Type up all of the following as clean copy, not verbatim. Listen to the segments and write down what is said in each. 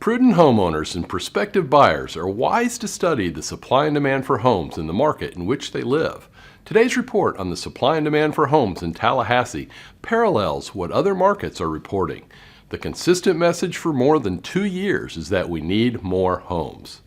Prudent homeowners and prospective buyers are wise to study the supply and demand for homes in the market in which they live. Today's report on the supply and demand for homes in Tallahassee parallels what other markets are reporting. The consistent message for more than 2 years is that we need more homes.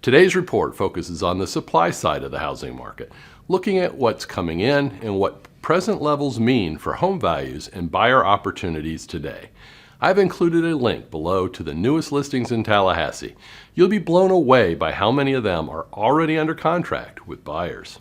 Today's report focuses on the supply side of the housing market, looking at what's coming in and what present levels mean for home values and buyer opportunities today. I've included a link below to the newest listings in Tallahassee. You'll be blown away by how many of them are already under contract with buyers.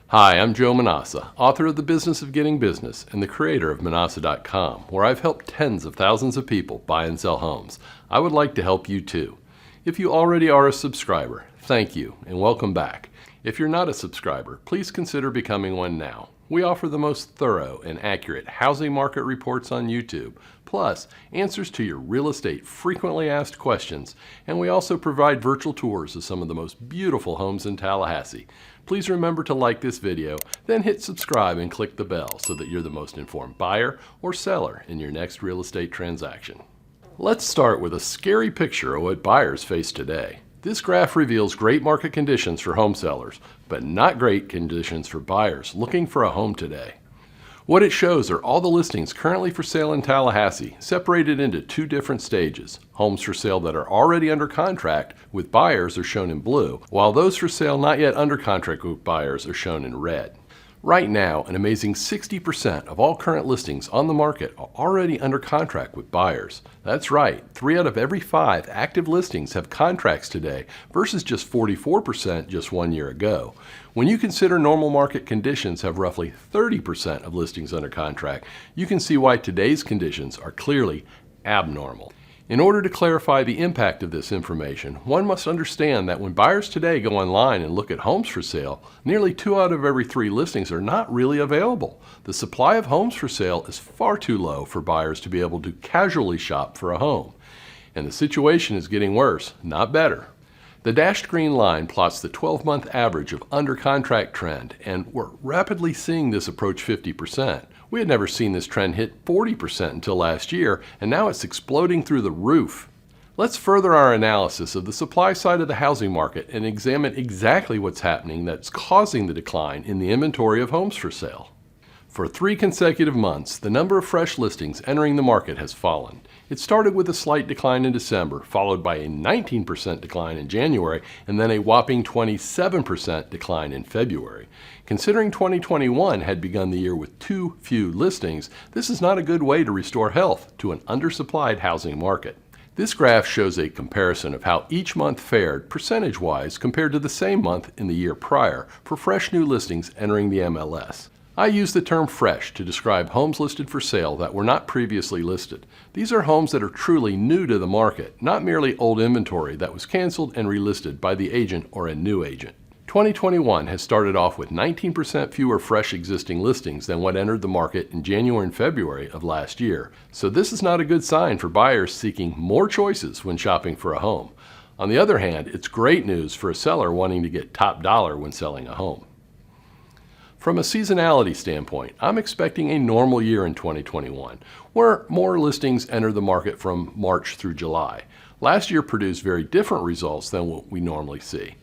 Hi, I'm Joe Manausa, author of The Business of Getting Business and the creator of Manausa.com, where I've helped tens of thousands of people buy and sell homes. I would like to help you too. If you already are a subscriber, thank you and welcome back. If you're not a subscriber, please consider becoming one now. We offer the most thorough and accurate housing market reports on YouTube, plus answers to your real estate frequently asked questions, and we also provide virtual tours of some of the most beautiful homes in Tallahassee. Please remember to like this video, then hit subscribe and click the bell so that you're the most informed buyer or seller in your next real estate transaction. Let's start with a scary picture of what buyers face today. This graph reveals great market conditions for home sellers, but not great conditions for buyers looking for a home today. What it shows are all the listings currently for sale in Tallahassee, separated into 2 different stages. Homes for sale that are already under contract with buyers are shown in blue, while those for sale not yet under contract with buyers are shown in red. Right now, an amazing 60% of all current listings on the market are already under contract with buyers. That's right, 3 out of every 5 active listings have contracts today versus just 44% just 1 year ago. When you consider normal market conditions have roughly 30% of listings under contract, you can see why today's conditions are clearly abnormal. In order to clarify the impact of this information, one must understand that when buyers today go online and look at homes for sale, nearly 2 out of every 3 listings are not really available. The supply of homes for sale is far too low for buyers to be able to casually shop for a home. And the situation is getting worse, not better. The dashed green line plots the 12-month average of under contract trend, and we're rapidly seeing this approach 50%. We had never seen this trend hit 40% until last year, and now it's exploding through the roof. Let's further our analysis of the supply side of the housing market and examine exactly what's happening that's causing the decline in the inventory of homes for sale. For 3 consecutive months, the number of fresh listings entering the market has fallen. It started with a slight decline in December, followed by a 19% decline in January, and then a whopping 27% decline in February. Considering 2021 had begun the year with too few listings, this is not a good way to restore health to an undersupplied housing market. This graph shows a comparison of how each month fared percentage-wise compared to the same month in the year prior for fresh new listings entering the MLS. I use the term fresh to describe homes listed for sale that were not previously listed. These are homes that are truly new to the market, not merely old inventory that was canceled and relisted by the agent or a new agent. 2021 has started off with 19% fewer fresh existing listings than what entered the market in January and February of last year. So this is not a good sign for buyers seeking more choices when shopping for a home. On the other hand, it's great news for a seller wanting to get top dollar when selling a home. From a seasonality standpoint, I'm expecting a normal year in 2021, where more listings enter the market from March through July. Last year produced very different results than what we normally see.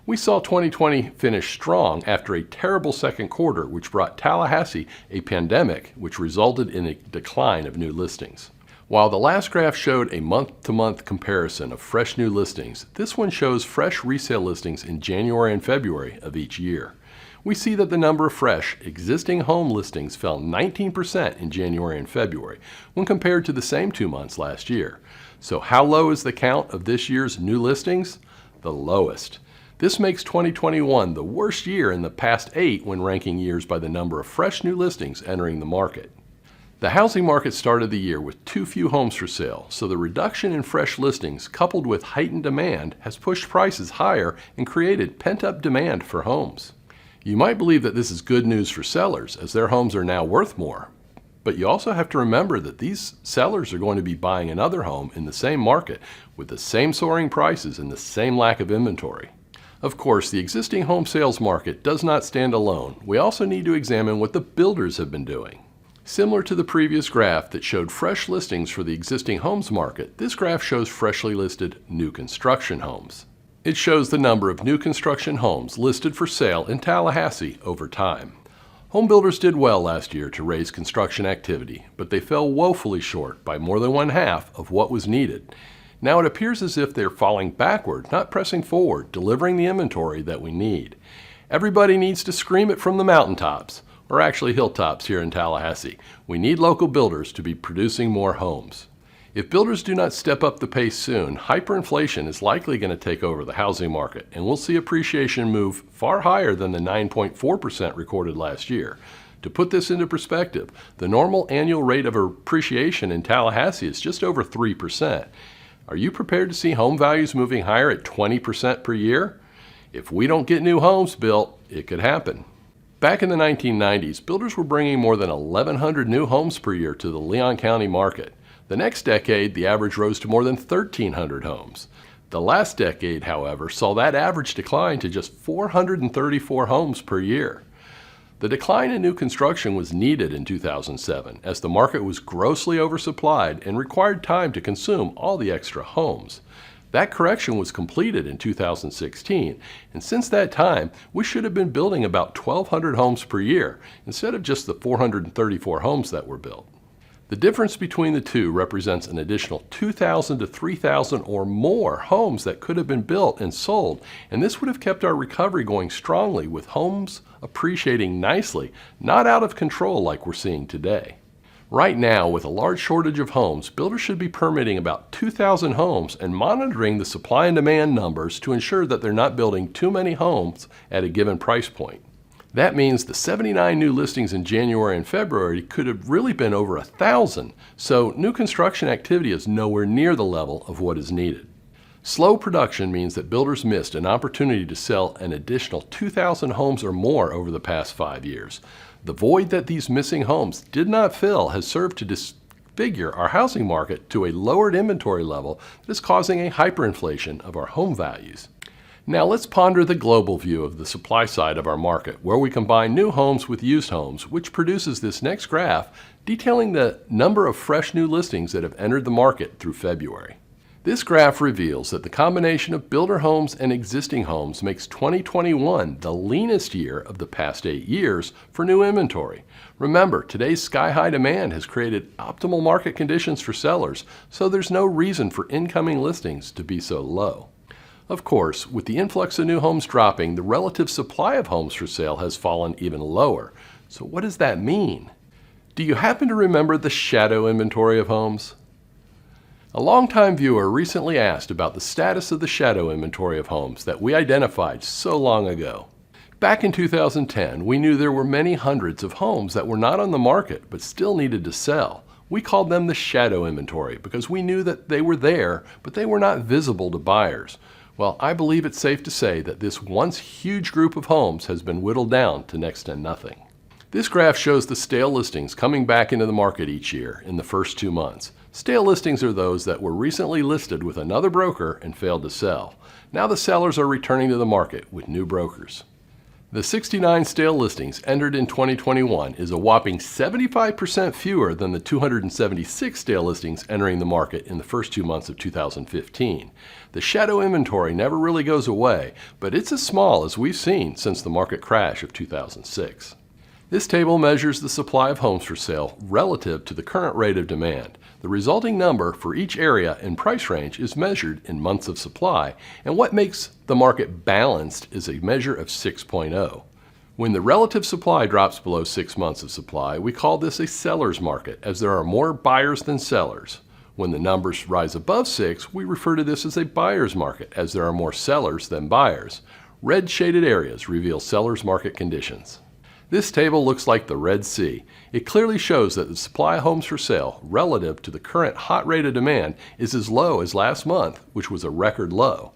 We saw 2020 finish strong after a terrible second quarter, which brought Tallahassee a pandemic, which resulted in a decline of new listings. While the last graph showed a month-to-month comparison of fresh new listings, this one shows fresh resale listings in January and February of each year. We see that the number of fresh existing home listings fell 19% in January and February when compared to the same 2 months last year. So how low is the count of this year's new listings? The lowest. This makes 2021 the worst year in the past 8 when ranking years by the number of fresh new listings entering the market. The housing market started the year with too few homes for sale, so the reduction in fresh listings coupled with heightened demand has pushed prices higher and created pent-up demand for homes. You might believe that this is good news for sellers as their homes are now worth more, but you also have to remember that these sellers are going to be buying another home in the same market with the same soaring prices and the same lack of inventory. Of course, the existing home sales market does not stand alone. We also need to examine what the builders have been doing. Similar to the previous graph that showed fresh listings for the existing homes market, this graph shows freshly listed new construction homes. It shows the number of new construction homes listed for sale in Tallahassee over time. Home builders did well last year to raise construction activity, but they fell woefully short by more than 1/2 of what was needed. Now it appears as if they're falling backward, not pressing forward, delivering the inventory that we need. Everybody needs to scream it from the mountaintops, or actually hilltops here in Tallahassee. We need local builders to be producing more homes. If builders do not step up the pace soon, hyperinflation is likely going to take over the housing market, and we'll see appreciation move far higher than the 9.4% recorded last year. To put this into perspective, the normal annual rate of appreciation in Tallahassee is just over 3%. Are you prepared to see home values moving higher at 20% per year? If we don't get new homes built, it could happen. Back in the 1990s, builders were bringing more than 1,100 new homes per year to the Leon County market. The next decade, the average rose to more than 1,300 homes. The last decade, however, saw that average decline to just 434 homes per year. The decline in new construction was needed in 2007, as the market was grossly oversupplied and required time to consume all the extra homes. That correction was completed in 2016, and since that time, we should have been building about 1,200 homes per year, instead of just the 434 homes that were built. The difference between the two represents an additional 2,000 to 3,000 or more homes that could have been built and sold, and this would have kept our recovery going strongly with homes appreciating nicely, not out of control like we're seeing today. Right now, with a large shortage of homes, builders should be permitting about 2,000 homes and monitoring the supply and demand numbers to ensure that they're not building too many homes at a given price point. That means the 79 new listings in January and February could have really been over 1,000, so new construction activity is nowhere near the level of what is needed. Slow production means that builders missed an opportunity to sell an additional 2,000 homes or more over the past 5 years. The void that these missing homes did not fill has served to disfigure our housing market to a lowered inventory level that is causing a hyperinflation of our home values. Now let's ponder the global view of the supply side of our market, where we combine new homes with used homes, which produces this next graph detailing the number of fresh new listings that have entered the market through February. This graph reveals that the combination of builder homes and existing homes makes 2021 the leanest year of the past 8 years for new inventory. Remember, today's sky-high demand has created optimal market conditions for sellers, so there's no reason for incoming listings to be so low. Of course, with the influx of new homes dropping, the relative supply of homes for sale has fallen even lower. So what does that mean? Do you happen to remember the shadow inventory of homes? A longtime viewer recently asked about the status of the shadow inventory of homes that we identified so long ago. Back in 2010, we knew there were many hundreds of homes that were not on the market but still needed to sell. We called them the shadow inventory because we knew that they were there, but they were not visible to buyers. Well, I believe it's safe to say that this once huge group of homes has been whittled down to next to nothing. This graph shows the stale listings coming back into the market each year in the first 2 months. Stale listings are those that were recently listed with another broker and failed to sell. Now the sellers are returning to the market with new brokers. The 69 stale listings entered in 2021 is a whopping 75% fewer than the 276 stale listings entering the market in the first 2 months of 2015. The shadow inventory never really goes away, but it's as small as we've seen since the market crash of 2006. This table measures the supply of homes for sale relative to the current rate of demand. The resulting number for each area and price range is measured in months of supply, and what makes the market balanced is a measure of 6.0. When the relative supply drops below 6 months of supply, we call this a seller's market, as there are more buyers than sellers. When the numbers rise above 6, we refer to this as a buyer's market, as there are more sellers than buyers. Red shaded areas reveal seller's market conditions. This table looks like the Red Sea. It clearly shows that the supply of homes for sale relative to the current hot rate of demand is as low as last month, which was a record low.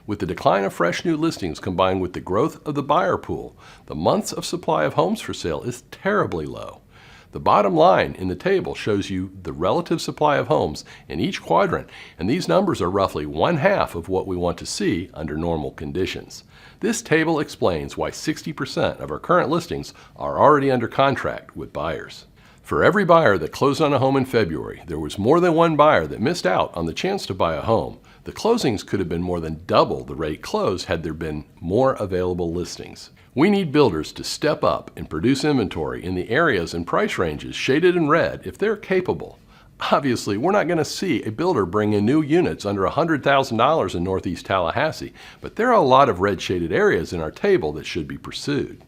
With the decline of fresh new listings combined with the growth of the buyer pool, the months of supply of homes for sale is terribly low. The bottom line in the table shows you the relative supply of homes in each quadrant, and these numbers are roughly 1/2 of what we want to see under normal conditions. This table explains why 60% of our current listings are already under contract with buyers. For every buyer that closed on a home in February, there was more than one buyer that missed out on the chance to buy a home. The closings could have been more than double the rate closed had there been more available listings. We need builders to step up and produce inventory in the areas and price ranges shaded in red if they're capable. Obviously, we're not going to see a builder bring in new units under $100,000 in Northeast Tallahassee, but there are a lot of red shaded areas in our table that should be pursued.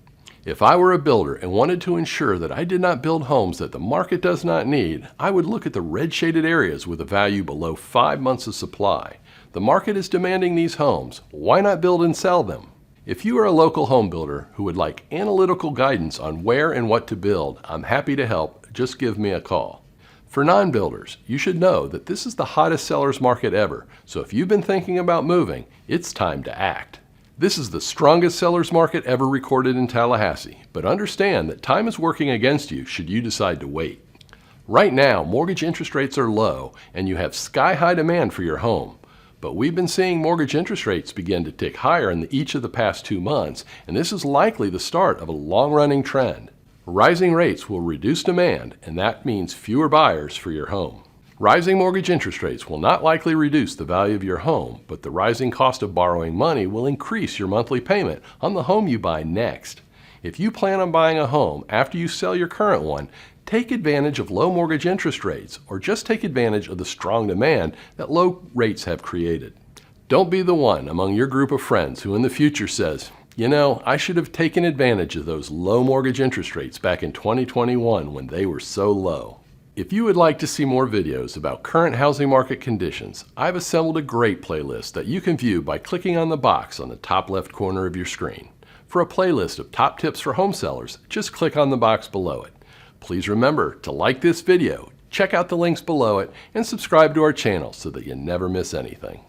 If I were a builder and wanted to ensure that I did not build homes that the market does not need, I would look at the red shaded areas with a value below 5 months of supply. The market is demanding these homes. Why not build and sell them? If you are a local home builder who would like analytical guidance on where and what to build, I'm happy to help. Just give me a call. For non-builders, you should know that this is the hottest seller's market ever, so if you've been thinking about moving, it's time to act. This is the strongest seller's market ever recorded in Tallahassee, but understand that time is working against you should you decide to wait. Right now, mortgage interest rates are low and you have sky-high demand for your home. But we've been seeing mortgage interest rates begin to tick higher in each of the past 2 months, and this is likely the start of a long-running trend. Rising rates will reduce demand, and that means fewer buyers for your home. Rising mortgage interest rates will not likely reduce the value of your home, but the rising cost of borrowing money will increase your monthly payment on the home you buy next. If you plan on buying a home after you sell your current one, take advantage of low mortgage interest rates, or just take advantage of the strong demand that low rates have created. Don't be the one among your group of friends who in the future says, "You know, I should have taken advantage of those low mortgage interest rates back in 2021 when they were so low." If you would like to see more videos about current housing market conditions, I've assembled a great playlist that you can view by clicking on the box on the top left corner of your screen. For a playlist of top tips for home sellers, just click on the box below it. Please remember to like this video, check out the links below it, and subscribe to our channel so that you never miss anything.